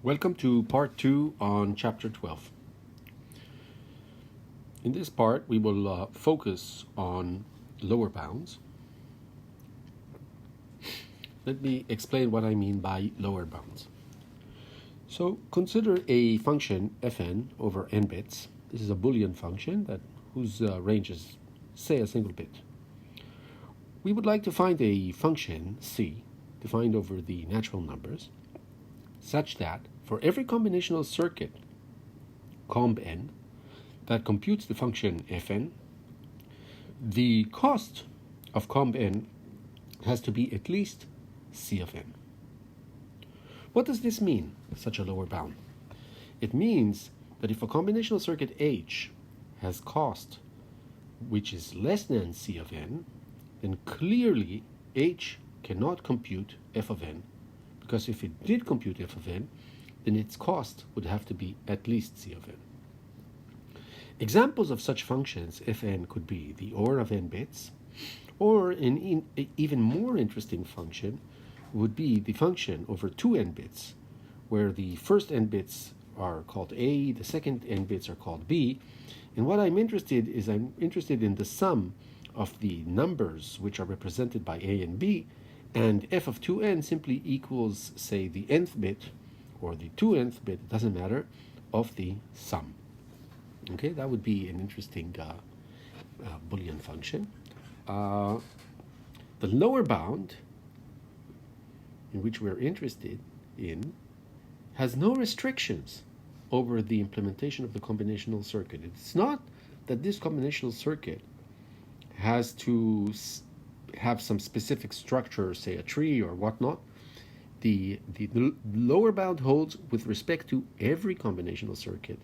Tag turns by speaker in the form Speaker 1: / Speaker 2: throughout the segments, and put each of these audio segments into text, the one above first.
Speaker 1: Welcome to part 2 on chapter 12. In this part, we will focus on lower bounds. Let me explain what I mean by lower bounds. So consider a function fn over n bits. This is a Boolean function whose range is, say, a single bit. We would like to find a function c defined over the natural numbers such that for every combinational circuit, comb n, that computes the function fn, the cost of comb n has to be at least c of n. What does this mean, such a lower bound? It means that if a combinational circuit H has cost which is less than c of n, then clearly H cannot compute f of n, because if it did compute f of n, then its cost would have to be at least c of n. Examples of such functions fn could be the OR of n bits, or an even more interesting function would be the function over 2n bits, where the first n bits are called a, the second n bits are called b, and what I'm interested in the sum of the numbers which are represented by a and b, and f of 2n simply equals, say, the nth bit or the 2nth bit, it doesn't matter, of the sum. Okay, that would be an interesting Boolean function. The lower bound, in which we're interested in, has no restrictions over the implementation of the combinational circuit. It's not that this combinational circuit has to have some specific structure, say a tree or whatnot. The lower bound holds with respect to every combinational circuit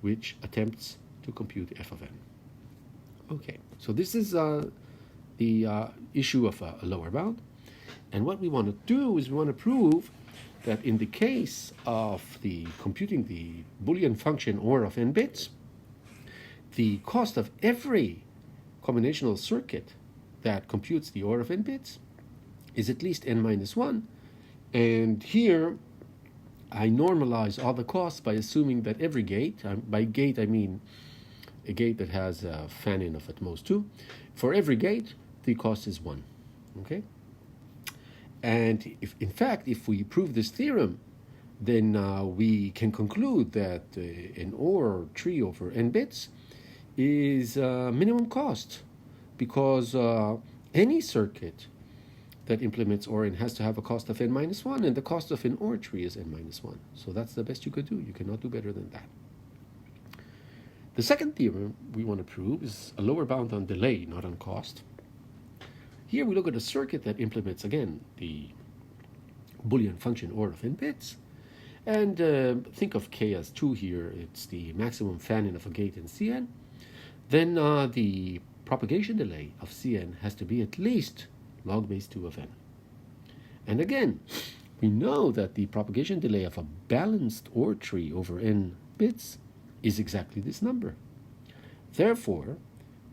Speaker 1: which attempts to compute f of n. Okay, so this is the issue of a lower bound. And what we want to do is we want to prove that in the case of the computing the Boolean function OR of n bits, the cost of every combinational circuit that computes the OR of n bits is at least n minus 1. And here I normalize all the costs by assuming that every gate, by gate I mean a gate that has a fan-in of at most 2, for every gate the cost is 1. Okay? And if we prove this theorem, then we can conclude that an OR tree over n bits is minimum cost, because any circuit that implements OR has to have a cost of n minus 1, and the cost of an OR tree is n minus 1. So that's the best you could do. You cannot do better than that. The second theorem we want to prove is a lower bound on delay, not on cost. Here we look at a circuit that implements, again, the Boolean function OR of n bits, and think of k as 2 here. It's the maximum fan-in of a gate in Cn. Then the propagation delay of Cn has to be at least log base 2 of n. And again, we know that the propagation delay of a balanced OR tree over n bits is exactly this number. Therefore,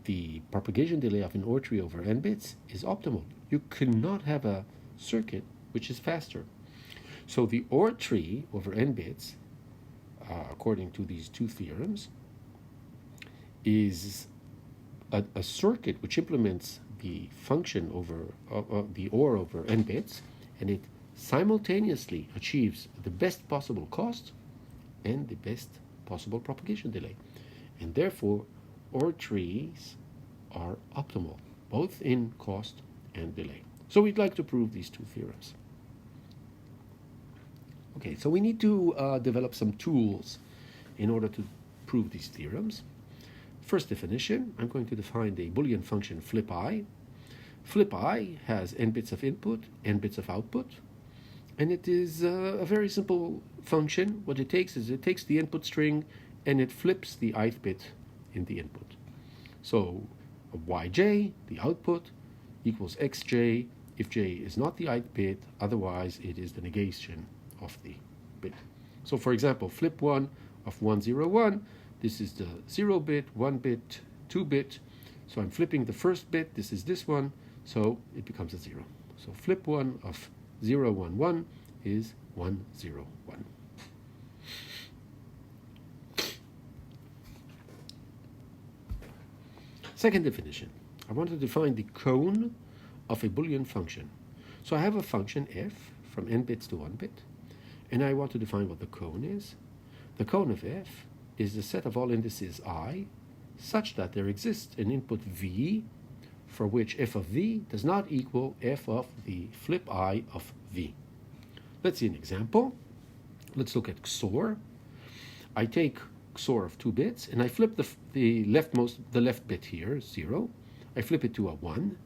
Speaker 1: the propagation delay of an OR tree over n bits is optimal. You cannot have a circuit which is faster. So the OR tree over n bits, according to these two theorems, is a circuit which implements the function over the OR over n bits, and it simultaneously achieves the best possible cost and the best possible propagation delay. And therefore, OR trees are optimal, both in cost and delay. So we'd like to prove these two theorems. Okay, so we need to develop some tools in order to prove these theorems. First definition, I'm going to define the Boolean function flip I. Flip I has n bits of input, n bits of output, and it is a very simple function. What it takes is it takes the input string and it flips the ith bit in the input. So yj, the output, equals xj if j is not the ith bit, otherwise it is the negation of the bit. So for example, flip 1 of 101, this is the 0 bit, 1 bit, 2 bit. So I'm flipping the first bit, this is this one, so it becomes a 0. So flip 1 of 011 is 1, 0, 1. Second definition. I want to define the cone of a Boolean function. So I have a function f from n bits to 1 bit, and I want to define what the cone is. The cone of f is the set of all indices I such that there exists an input v for which f of v does not equal f of the flip I of v. Let's see an example. Let's look at XOR. I take XOR of 2 bits and I flip the left bit here, 0. I flip it to a 1.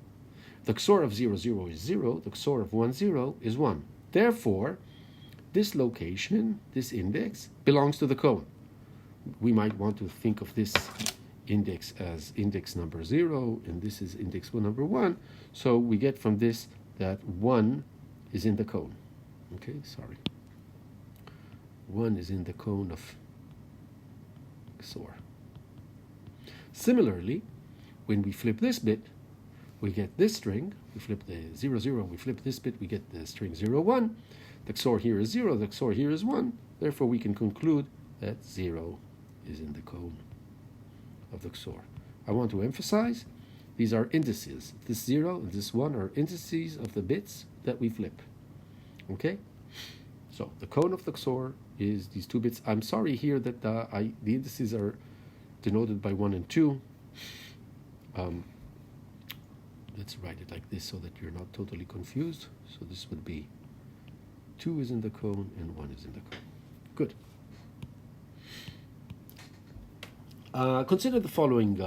Speaker 1: The XOR of 0, 0 is 0. The XOR of 1, 0 is 1. Therefore, this location, this index, belongs to the cone. We might want to think of this index as index number 0, and this is index number 1. So we get from this that 1 is in the cone. Okay, sorry. 1 is in the cone of XOR. Similarly, when we flip this bit, we get this string. We flip the 0, 0, we flip this bit, we get the string 0, 1. The XOR here is 0, the XOR here is 1. Therefore, we can conclude that 0 is in the cone of the XOR. I want to emphasize these are indices. This 0 and this 1 are indices of the bits that we flip. Okay? So the cone of the XOR is these 2 bits. I'm sorry here that the indices are denoted by 1 and 2. Let's write it like this so that you're not totally confused. So this would be 2 is in the cone and 1 is in the cone. Good. Consider the following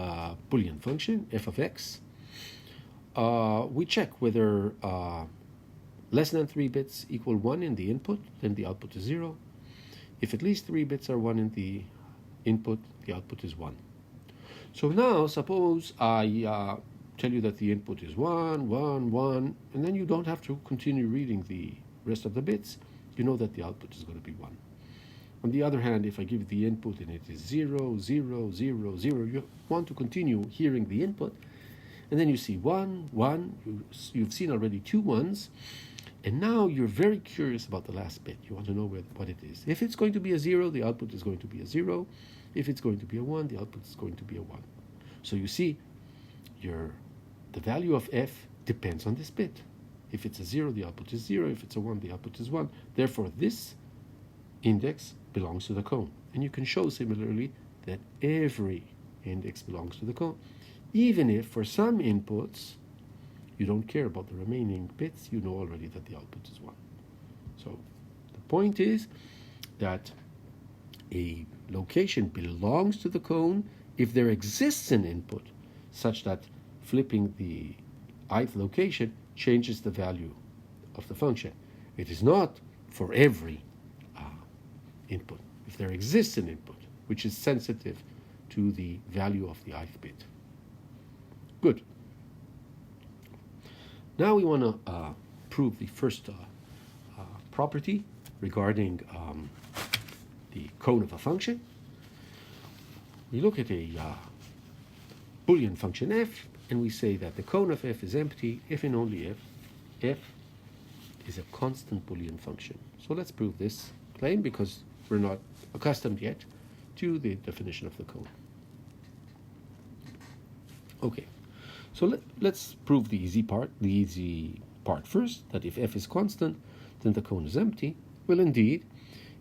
Speaker 1: Boolean function, f of x. We check whether less than 3 bits equal 1 in the input, then the output is 0. If at least 3 bits are 1 in the input, the output is 1. So now, suppose I tell you that the input is 1, 1, 1, and then you don't have to continue reading the rest of the bits. You know that the output is going to be 1. On the other hand, if I give the input and it is 0, 0, 0, 0, you want to continue hearing the input, and then you see 1, 1, you've seen already 2 1s, and now you're very curious about the last bit. You want to know what it is. If it's going to be a 0, the output is going to be a 0. If it's going to be a 1, the output is going to be a 1. So you see, the value of f depends on this bit. If it's a 0, the output is 0. If it's a 1, the output is 1. Therefore, this index belongs to the cone. And you can show similarly that every index belongs to the cone. Even if for some inputs you don't care about the remaining bits, you know already that the output is 1. So the point is that a location belongs to the cone if there exists an input such that flipping the ith location changes the value of the function. It is not for every input. If there exists an input which is sensitive to the value of the ith bit. Good. Now we want to prove the first property regarding the cone of a function. We look at a Boolean function f, and we say that the cone of f is empty if and only if f is a constant Boolean function. So let's prove this claim because we're not accustomed yet to the definition of the cone. Okay, so let's prove the easy part first, that if f is constant, then the cone is empty. Well, indeed,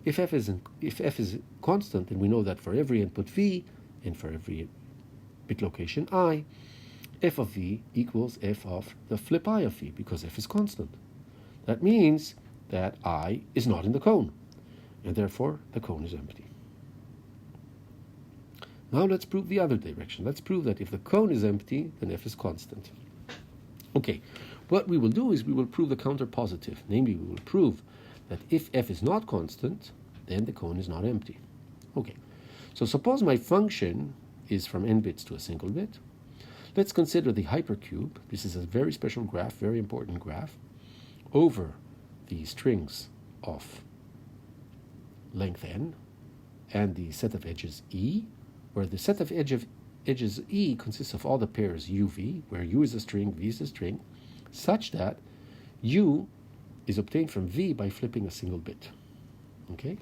Speaker 1: if f is constant, then we know that for every input v and for every bit location I, f of v equals f of the flip I of v, because f is constant. That means that I is not in the cone, and therefore the cone is empty. Now let's prove the other direction. Let's prove that if the cone is empty, then f is constant. Okay, what we will do is we will prove the counter positive. Namely, we will prove that if f is not constant, then the cone is not empty. Okay, so suppose my function is from n bits to a single bit. Let's consider the hypercube. This is a very special graph, very important graph, over the strings of length n and the set of edges e, where the set of edges e consists of all the pairs uv, where u is a string, v is a string, such that u is obtained from v by flipping a single bit. Okay?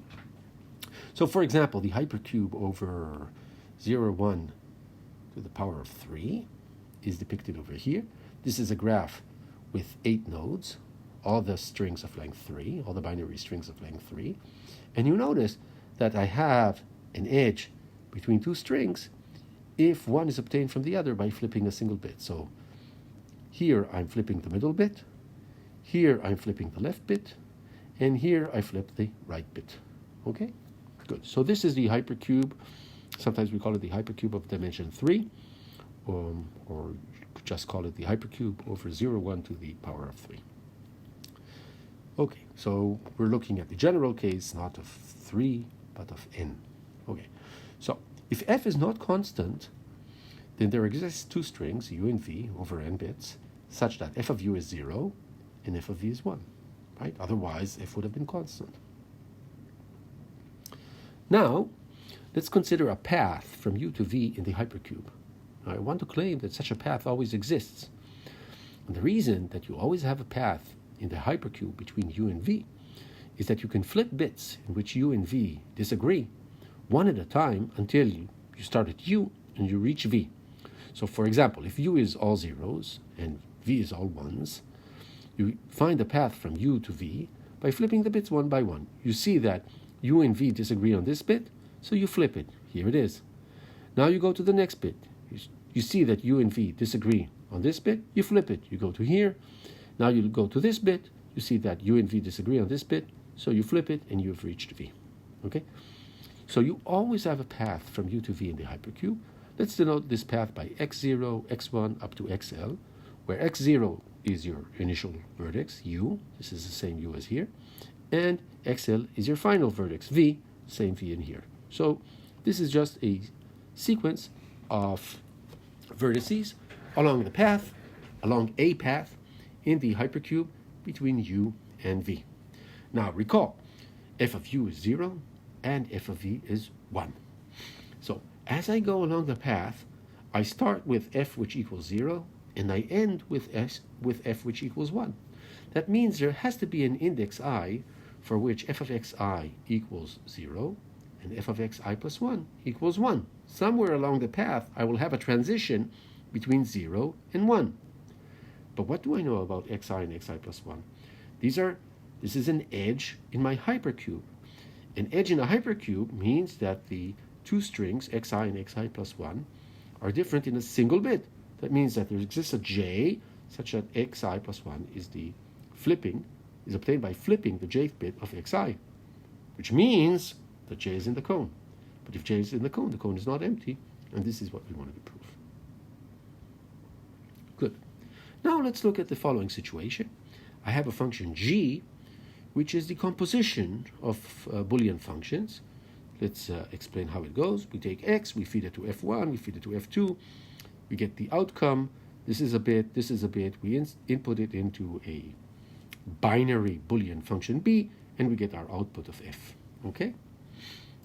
Speaker 1: So for example, the hypercube over 0, 1 to the power of 3 is depicted over here. This is a graph with 8 nodes, all the strings of length 3, all the binary strings of length 3. And you notice that I have an edge between two strings if one is obtained from the other by flipping a single bit. So here I'm flipping the middle bit, here I'm flipping the left bit, and here I flip the right bit. Okay? Good. So this is the hypercube. Sometimes we call it the hypercube of dimension 3, or you could just call it the hypercube over 0, 1 to the power of 3. Okay, so we're looking at the general case, not of 3, but of n. Okay, so if f is not constant, then there exists two strings, u and v, over n bits, such that f of u is 0 and f of v is 1, right? Otherwise, f would have been constant. Now, let's consider a path from u to v in the hypercube. Now, I want to claim that such a path always exists. And the reason that you always have a path in the hypercube between u and v is that you can flip bits in which u and v disagree one at a time until you start at u and you reach v. So for example, if u is all zeros and v is all ones, you find a path from u to v by flipping the bits one by one. You see that u and v disagree on this bit, so you flip it. Here it is. Now you go to the next bit. You see that u and v disagree on this bit, you flip it. You go to here. Now you go to this bit. You see that u and v disagree on this bit, so you flip it and you've reached v. Okay? So you always have a path from u to v in the hypercube. Let's denote this path by x0, x1 up to xl, where x0 is your initial vertex, u. This is the same u as here. And xl is your final vertex, v, same v in here. So this is just a sequence of vertices along the path, along a path in the hypercube between u and v. Now recall, f of u is 0 and f of v is 1. So as I go along the path, I start with f which equals 0 and I end with f which equals 1. That means there has to be an index I for which f of xi equals 0 and f of xi plus 1 equals 1. Somewhere along the path, I will have a transition between 0 and 1. But what do I know about xi and xi plus 1? This is an edge in my hypercube. An edge in a hypercube means that the two strings, xi and xi plus 1, are different in a single bit. That means that there exists a j such that xi plus 1 is obtained by flipping the jth bit of xi, which means that j is in the cone. But if j is in the cone is not empty, and this is what we wanted to prove. Good. Now let's look at the following situation. I have a function g, which is the composition of Boolean functions. Let's explain how it goes. We take x, we feed it to f1, we feed it to f2, we get the outcome. This is a bit, this is a bit. We input it into a binary Boolean function b, and we get our output of f. Okay?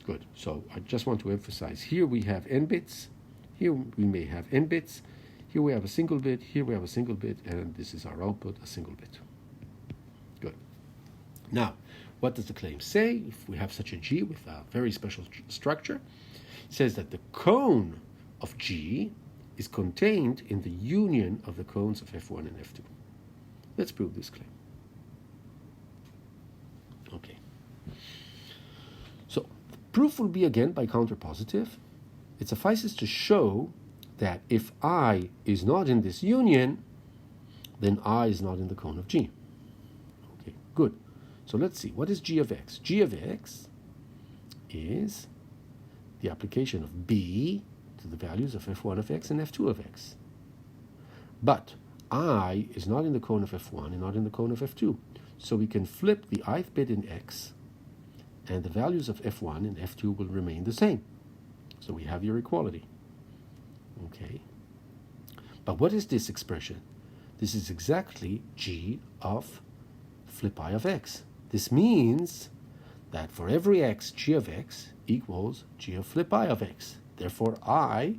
Speaker 1: Good. So I just want to emphasize, here we have n bits, here we may have n bits, here we have a single bit, here we have a single bit, and this is our output, a single bit. Good. Now, what does the claim say? If we have such a G with a very special structure, it says that the cone of G is contained in the union of the cones of F1 and F2. Let's prove this claim. Okay. So, the proof will be again by counterpositive. It suffices to show that if I is not in this union, then I is not in the cone of G. Okay, good. So let's see, what is g of x? G of x is the application of b to the values of f1 of x and f2 of x. But I is not in the cone of f1 and not in the cone of f2. So we can flip the ith bit in x, and the values of f1 and f2 will remain the same. So we have your equality. Okay. But what is this expression? This is exactly g of flip I of x. This means that for every x, g of x equals g of flip I of x. Therefore, I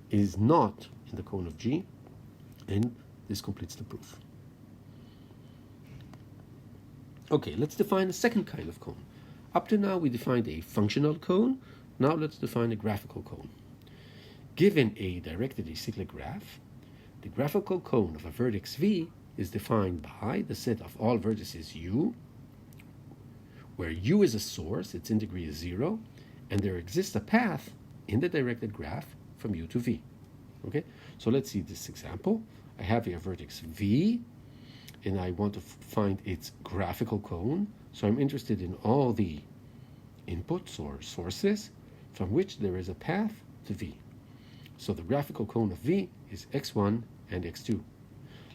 Speaker 1: is not in the cone of G, and this completes the proof. Okay, let's define a second kind of cone. Up to now we defined a functional cone. Now let's define a graphical cone. Given a directed acyclic graph, the graphical cone of a vertex V is defined by the set of all vertices U, where U is a source, its degree is 0, and there exists a path in the directed graph from U to V. Okay, so let's see this example. I have here a vertex V, and I want to find its graphical cone. So I'm interested in all the inputs or sources from which there is a path to V. So the graphical cone of V is x1 and x2.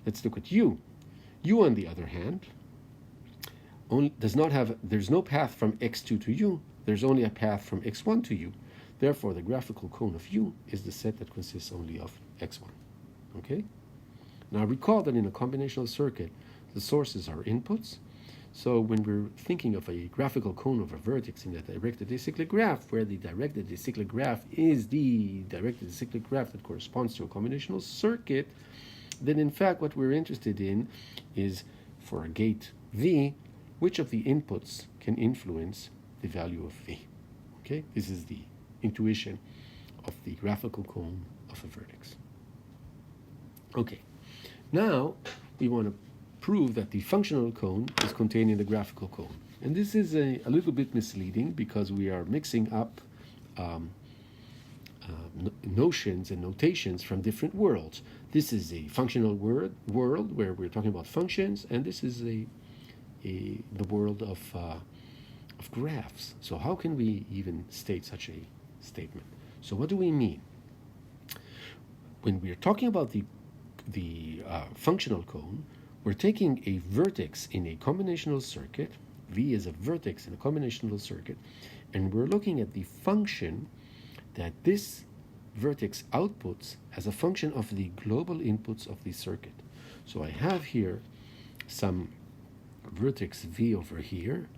Speaker 1: Let's look at U. U, on the other hand, there's no path from x2 to U. There's only a path from x1 to U. Therefore, the graphical cone of U is the set that consists only of x1. Okay? Now recall that in a combinational circuit, the sources are inputs. So when we're thinking of a graphical cone of a vertex in a directed acyclic graph, where the directed acyclic graph is the directed acyclic graph that corresponds to a combinational circuit, then in fact what we're interested in is, for a gate V, which of the inputs can influence the value of V. Okay, this is the intuition of the graphical cone of a vertex. Okay, now we want to prove that the functional cone is contained in the graphical cone. And this is a little bit misleading because we are mixing up notions and notations from different worlds. This is a functional world where we're talking about functions, and this is the world of graphs. So how can we even state such a statement? So what do we mean? When we're talking about the functional cone, we're taking a vertex in a combinational circuit. V is a vertex in a combinational circuit, and we're looking at the function that this vertex outputs as a function of the global inputs of the circuit. So I have here some vertex V over here,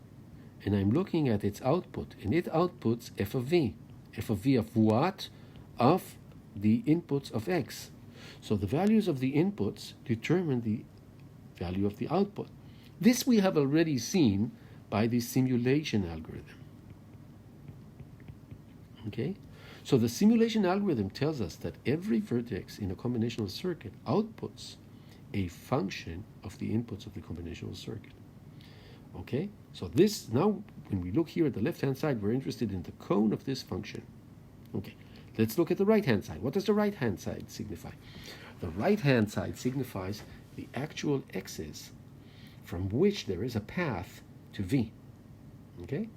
Speaker 1: and I'm looking at its output, and it outputs f of V. F of V of what? Of the inputs of X. So the values of the inputs determine the value of the output. This we have already seen by the simulation algorithm. Okay? So the simulation algorithm tells us that every vertex in a combinational circuit outputs a function of the inputs of the combinational circuit. Okay? So this, now when we look here at the left-hand side, we're interested in the cone of this function. Okay, let's look at the right-hand side. What does the right-hand side signify? The right-hand side signifies the actual x's from which there is a path to V. Okay?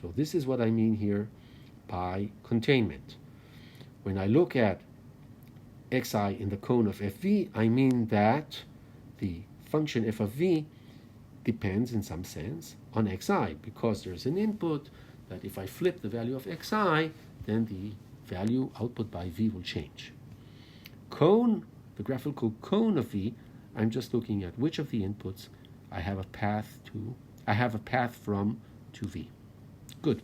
Speaker 1: So this is what I mean here by containment. When I look at xi in the cone of fv, I mean that the function f of v depends in some sense on xi, because there's an input that if I flip the value of xi, then the value output by v will change. Cone, the graphical cone of v, I'm just looking at which of the inputs I have a path from to v. Good.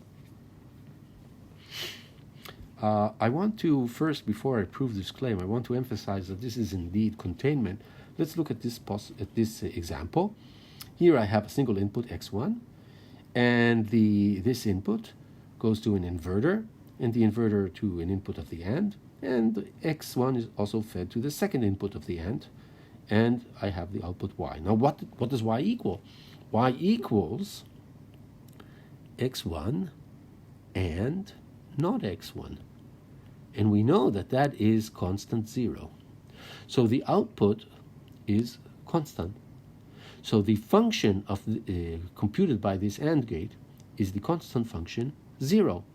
Speaker 1: I want to first, before I prove this claim, I want to emphasize that this is indeed containment. Let's look at this example. Here I have a single input x1, and this input goes to an inverter, and the inverter to an input of the AND, and x1 is also fed to the second input of the AND, and I have the output y. Now what does y equal? Y equals x1 and not x1. And we know that that is constant 0. So the output is constant. So the function of computed by this AND gate is the constant function 0.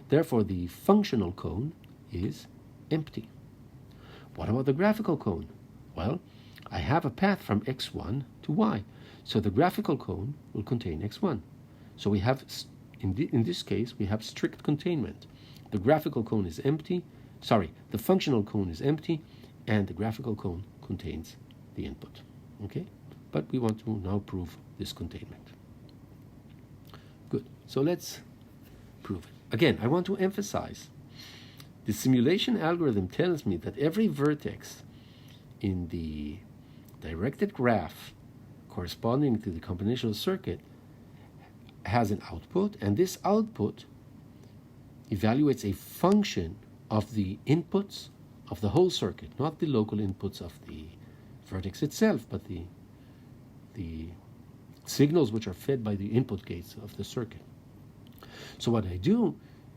Speaker 1: Therefore, the functional cone is empty. What about the graphical cone? Well, I have a path from x1 to y. So the graphical cone will contain x1. So we have, in this case, we have strict containment. The graphical cone is empty. The functional cone is empty, and the graphical cone contains the input. Okay? But we want to now prove this containment. Good. So let's prove it. Again, I want to emphasize the simulation algorithm tells me that every vertex in the directed graph corresponding to the combinational circuit has an output, and this output evaluates a function of the inputs of the whole circuit, not the local inputs of the vertex itself, but the signals which are fed by the input gates of the circuit. So what I do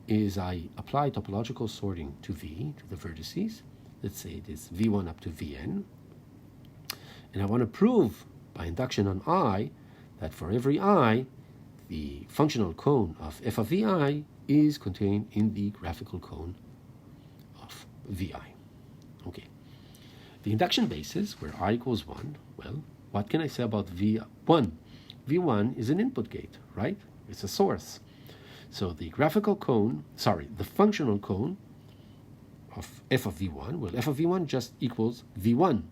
Speaker 1: is I apply topological sorting to V, to the vertices. Let's say it is V1 up to Vn. And I want to prove by induction on I that for every I, the functional cone of f of Vi is contained in the graphical cone of Vi. Okay. The induction basis, where I equals 1, well, what can I say about V1? V1 is an input gate, right? It's a source. So the graphical cone, the functional cone of f of V1, well, f of V1 just equals V1,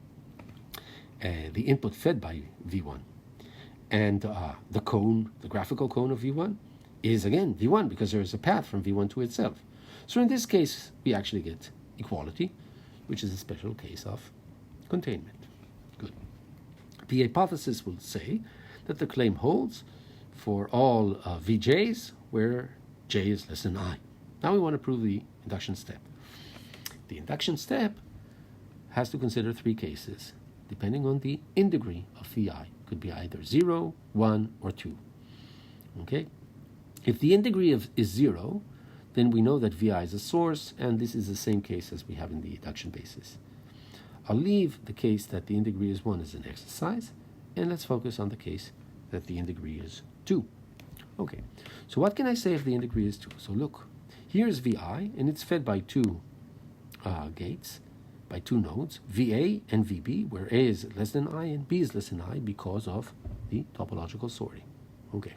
Speaker 1: the input fed by V1. And the cone, the graphical cone of V1 is again V1 because there is a path from V1 to itself. So in this case, we actually get equality, which is a special case of containment. Good. The hypothesis will say that the claim holds for all Vj's where j is less than I. Now we want to prove the induction step. The induction step has to consider three cases, depending on the integrity of Vi. Could be either 0, 1, or 2. Okay? If the integrity is 0, then we know that Vi is a source, and this is the same case as we have in the induction basis. I'll leave the case that the integrity is 1 as an exercise, and let's focus on the case that the integrity is 2. Okay, so what can I say if the integrity is 2? So look, here's Vi, and it's fed by two gates, by two nodes, Va and Vb, where A is less than I and B is less than I because of the topological sorting. Okay.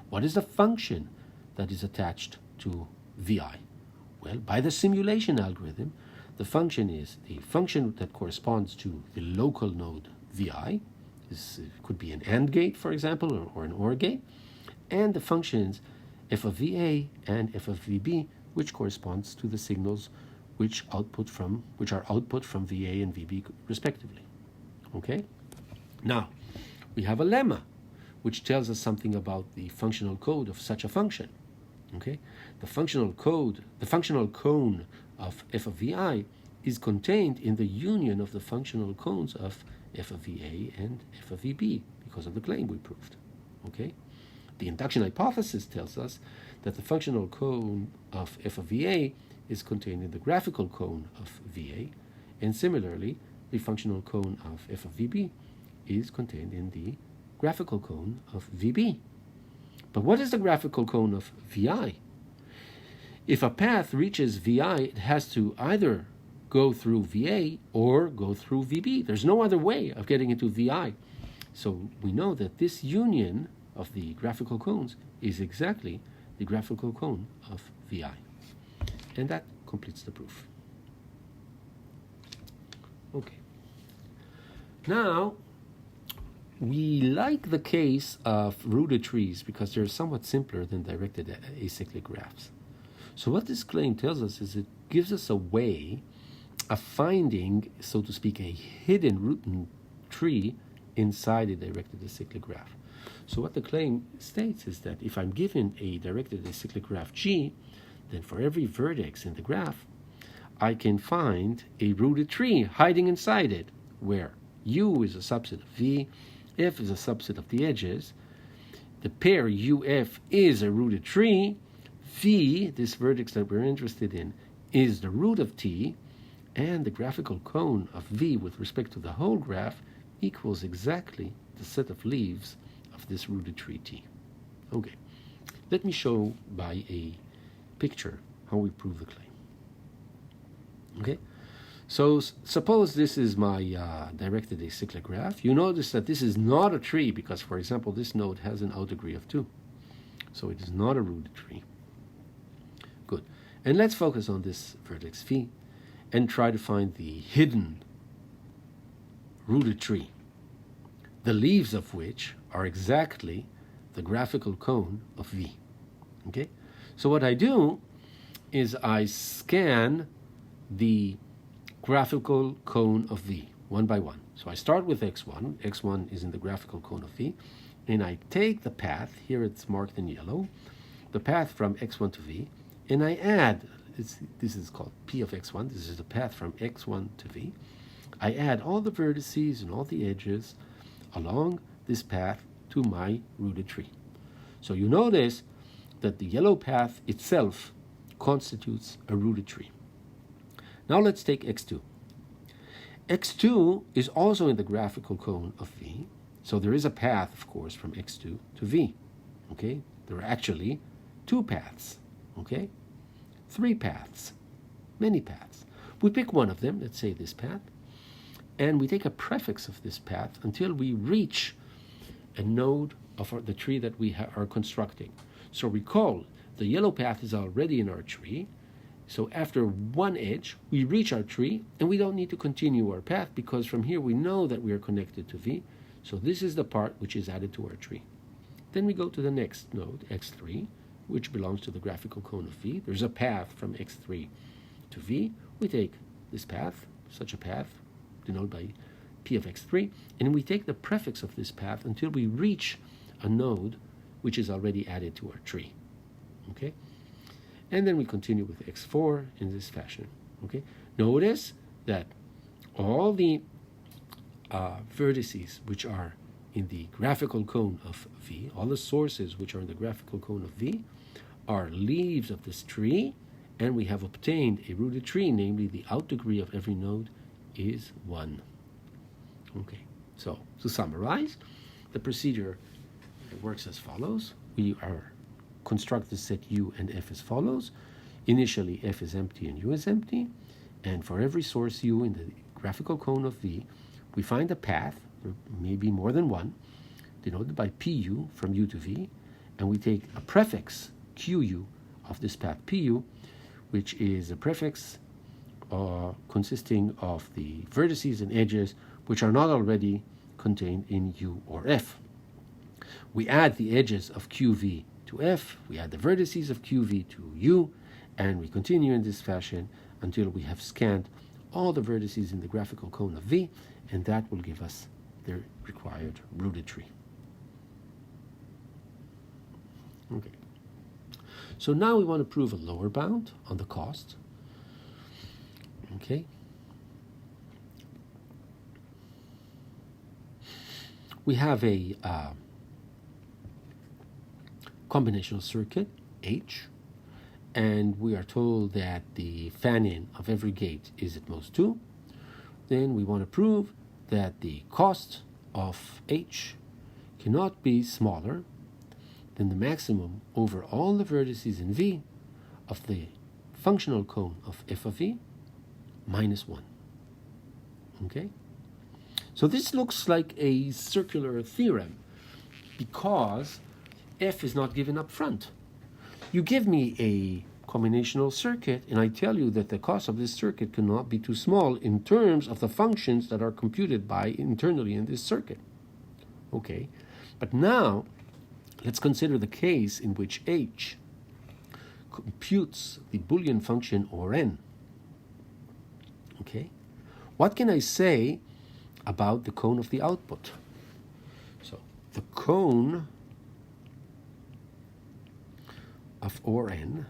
Speaker 1: What is the function that is attached to Vi? Well, by the simulation algorithm, the function is the function that corresponds to the local node Vi. This could be an AND gate, for example, or an OR gate. And the functions f of Va and f of Vb, which corresponds to the signals which are output from Va and Vb respectively. Okay? Now, we have a lemma which tells us something about the functional code of such a function. Okay? The functional cone of f of Vi is contained in the union of the functional cones of f of Va and f of Vb because of the claim we proved. Okay? The induction hypothesis tells us that the functional cone of f of Va is contained in the graphical cone of Va, and similarly, the functional cone of f of Vb is contained in the graphical cone of Vb. But what is the graphical cone of Vi? If a path reaches Vi, it has to either go through Va or go through Vb. There's no other way of getting into Vi. So we know that this union of the graphical cones is exactly the graphical cone of Vi. And that completes the proof. Okay. Now, we like the case of rooted trees because they're somewhat simpler than directed acyclic graphs. So what this claim tells us is it gives us a way of finding, so to speak, a hidden rooted tree inside a directed acyclic graph. So what the claim states is that if I'm given a directed acyclic graph G, then for every vertex in the graph, I can find a rooted tree hiding inside it, where U is a subset of V, F is a subset of the edges, the pair UF is a rooted tree, V, this vertex that we're interested in, is the root of T, and the graphical cone of V with respect to the whole graph equals exactly the set of leaves of this rooted tree T. Okay, let me show by a picture how we prove the claim. Okay, so suppose this is my directed acyclic graph. You notice that this is not a tree because, for example, this node has an out degree of 2. So it is not a rooted tree. Good. And let's focus on this vertex phi and try to find the hidden rooted tree, the leaves of which are exactly the graphical cone of V. Okay? So what I do is I scan the graphical cone of V. one by one. So I start with x1. x1 is in the graphical cone of v, and I take the path, here it's marked in yellow, the path from x1 to v, and I add, this is called p of x1, this is the path from x1 to v. I add all the vertices and all the edges along this path to my rooted tree. So you notice that the yellow path itself constitutes a rooted tree. Now let's take x2. x2 is also in the graphical cone of v, so there is a path, of course, from x2 to v. Okay, there are actually two paths. Okay, three paths, many paths. We pick one of them, let's say this path, and we take a prefix of this path until we reach a node of the tree that we are constructing. So recall, the yellow path is already in our tree. So after one edge, we reach our tree, and we don't need to continue our path because from here we know that we are connected to v. So this is the part which is added to our tree. Then we go to the next node, x3, which belongs to the graphical cone of v. There's a path from x3 to v. We take this path, such a path, denoted by p of x3, and we take the prefix of this path until we reach a node which is already added to our tree. Okay? And then we continue with x4 in this fashion. Okay? Notice that all the vertices which are in the graphical cone of v, all the sources which are in the graphical cone of v, are leaves of this tree, and we have obtained a rooted tree, namely the out degree of every node is 1. Okay, so to summarize, the procedure works as follows. We construct the set u and f as follows. Initially, f is empty and u is empty, and for every source u in the graphical cone of v, we find a path, or maybe more than one, denoted by pu from u to v, and we take a prefix qu of this path pu, which is a prefix consisting of the vertices and edges which are not already contained in u or f. We add the edges of qv to f, we add the vertices of qv to u, and we continue in this fashion until we have scanned all the vertices in the graphical cone of v, and that will give us the required rooted tree. Okay. So now we want to prove a lower bound on the cost. Okay. We have a combinational circuit, H, and we are told that the fan-in of every gate is at most 2. Then we want to prove that the cost of H cannot be smaller than the maximum over all the vertices in V of the functional cone of f of v minus 1. Okay? So this looks like a circular theorem because f is not given up front. You give me a combinational circuit and I tell you that the cost of this circuit cannot be too small in terms of the functions that are computed by internally in this circuit. Okay, but now let's consider the case in which h computes the Boolean function or n. Okay, what can I say about the cone of the output? So the cone of or n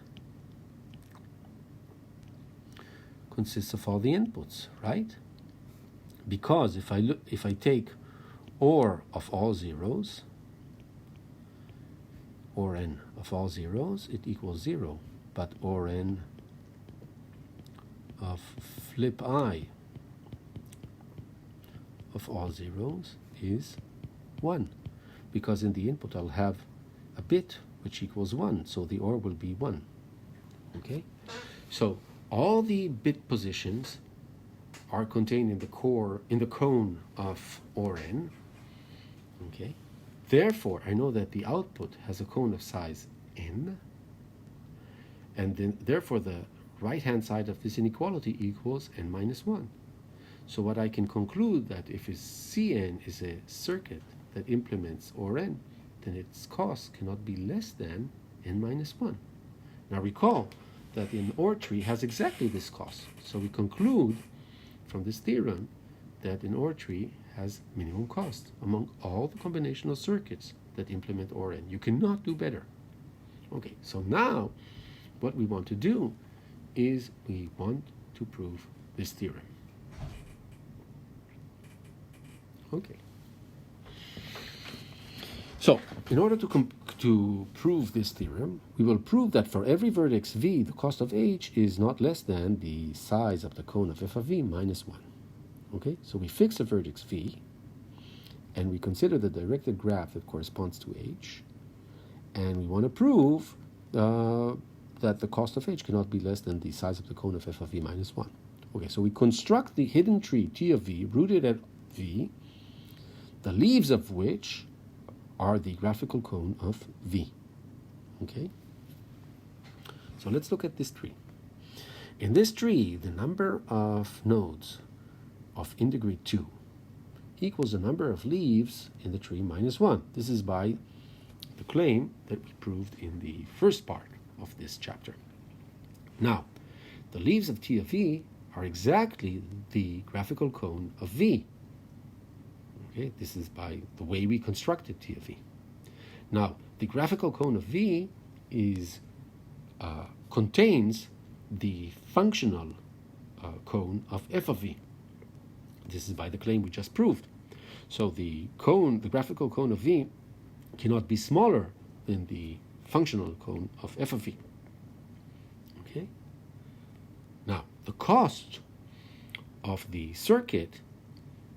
Speaker 1: consists of all the inputs, right? Because if I take or of all zeros, or n of all zeros, it equals 0. But or n of flip I of all zeros is 1. Because in the input I'll have a bit which equals 1, so the or will be 1. Okay? So all the bit positions are contained in the cone of or n. Okay? Therefore, I know that the output has a cone of size n, and then therefore the right-hand side of this inequality equals n minus 1. So what I can conclude that if Cn is a circuit that implements or n, then its cost cannot be less than n minus 1. Now recall that an OR tree has exactly this cost. So we conclude from this theorem that an OR tree has minimum cost among all the combinational circuits that implement OR-N. You cannot do better. Okay, so now what we want to do is we want to prove this theorem. Okay. So, in order to prove this theorem, we will prove that for every vertex v, the cost of h is not less than the size of the cone of f of v minus 1. Okay, so we fix a vertex v, and we consider the directed graph that corresponds to h, and we want to prove that the cost of h cannot be less than the size of the cone of f of v minus 1. Okay, so we construct the hidden tree t of v rooted at v, the leaves of which are the graphical cone of v. Okay? So let's look at this tree. In this tree, the number of nodes of in degree 2 equals the number of leaves in the tree minus 1. This is by the claim that we proved in the first part of this chapter. Now, the leaves of T of V are exactly the graphical cone of V. Okay, this is by the way we constructed T of V. Now, the graphical cone of V contains the functional cone of f of v. This is by the claim we just proved. So the graphical cone of v cannot be smaller than the functional cone of f of v. Okay? Now, the cost of the circuit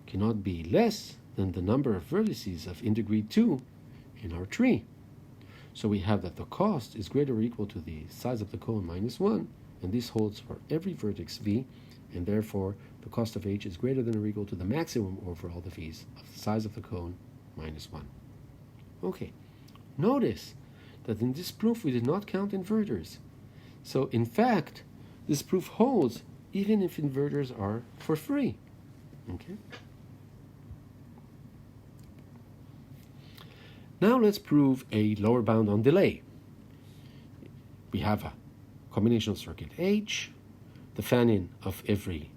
Speaker 1: cannot be less than the number of vertices of in degree 2 in our tree. So we have that the cost is greater or equal to the size of the cone minus 1, and this holds for every vertex v, and therefore the cost of h is greater than or equal to the maximum over all the v's of the size of the cone minus 1. Okay, notice that in this proof we did not count inverters. So in fact, this proof holds even if inverters are for free. Okay. Now let's prove a lower bound on delay. We have a combinational circuit H. The fan-in of every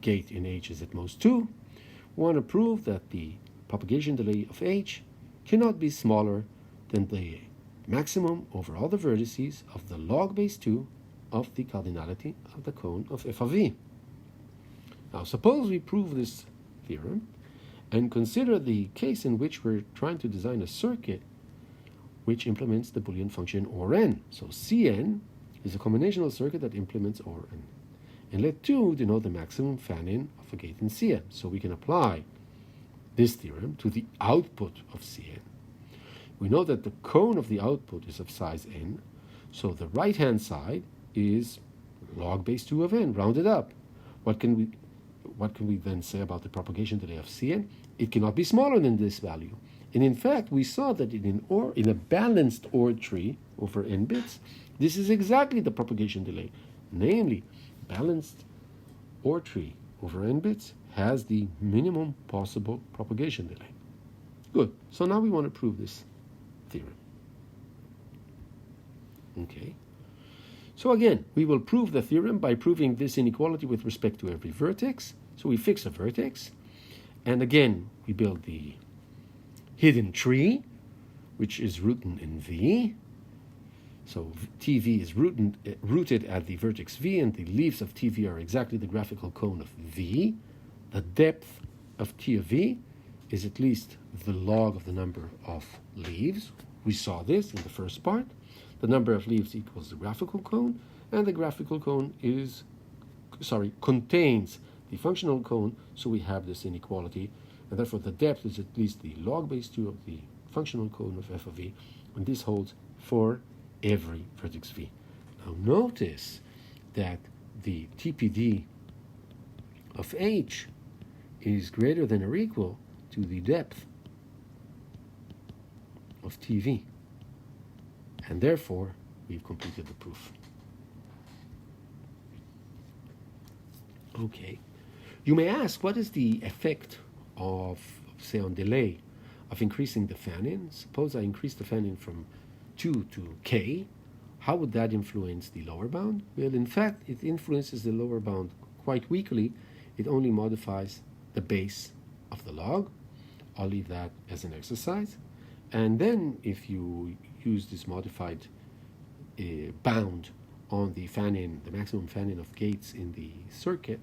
Speaker 1: gate in H is at most 2. We want to prove that the propagation delay of H cannot be smaller than the maximum over all the vertices of the log base 2 of the cardinality of the cone of f of v. Now suppose we prove this theorem and consider the case in which we're trying to design a circuit which implements the Boolean function OR-N. So Cn is a combinational circuit that implements OR-N. And let 2 denote the maximum fan-in of a gate in Cn. So we can apply this theorem to the output of Cn. We know that the cone of the output is of size n, so the right-hand side is log base 2 of n, rounded up. What can we then say about the propagation delay of Cn? It cannot be smaller than this value. And in fact, we saw that in a balanced OR tree over n bits, this is exactly the propagation delay. Namely, balanced OR tree over n bits has the minimum possible propagation delay. Good. So now we want to prove this theorem. Okay. So again, we will prove the theorem by proving this inequality with respect to every vertex. So we fix a vertex, and again, we build the hidden tree, which is rooted in V. So TV is rooted at the vertex V, and the leaves of TV are exactly the graphical cone of V. The depth of T of V is at least the log of the number of leaves. We saw this in the first part. The number of leaves equals the graphical cone, and the graphical cone contains the functional cone, so we have this inequality, and therefore the depth is at least the log base 2 of the functional cone of f of v, and this holds for every vertex v. Now notice that the TPD of h is greater than or equal to the depth of TV, and therefore we've completed the proof. Okay. You may ask, what is the effect of, say, on delay, of increasing the fan-in? Suppose I increase the fan-in from 2 to k. How would that influence the lower bound? Well, in fact, it influences the lower bound quite weakly. It only modifies the base of the log. I'll leave that as an exercise. And then if you use this modified bound on the fan-in, the maximum fan-in of gates in the circuit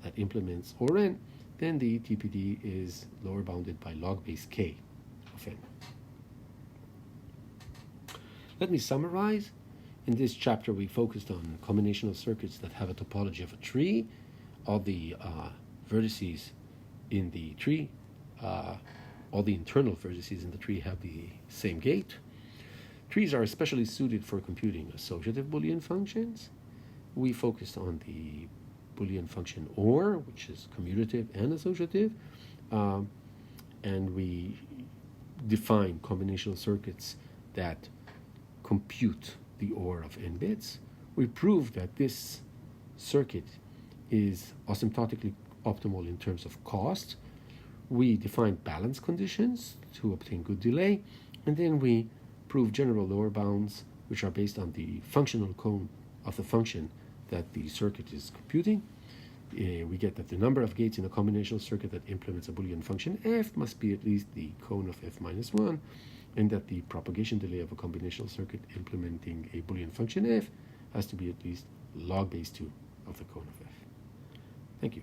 Speaker 1: that implements OR-n, then the TPD is lower bounded by log base k of n. Let me summarize. In this chapter, we focused on combinational circuits that have a topology of a tree. All the vertices in the tree, all the internal vertices in the tree have the same gate. Trees are especially suited for computing associative Boolean functions. We focused on the Boolean function OR, which is commutative and associative, and we define combinational circuits that compute the OR of n bits. We proved that this circuit is asymptotically optimal in terms of cost. We defined balance conditions to obtain good delay, and then we prove general lower bounds, which are based on the functional cone of the function that the circuit is computing. We get that the number of gates in a combinational circuit that implements a Boolean function f must be at least the cone of f minus 1, and that the propagation delay of a combinational circuit implementing a Boolean function f has to be at least log base 2 of the cone of f. Thank you.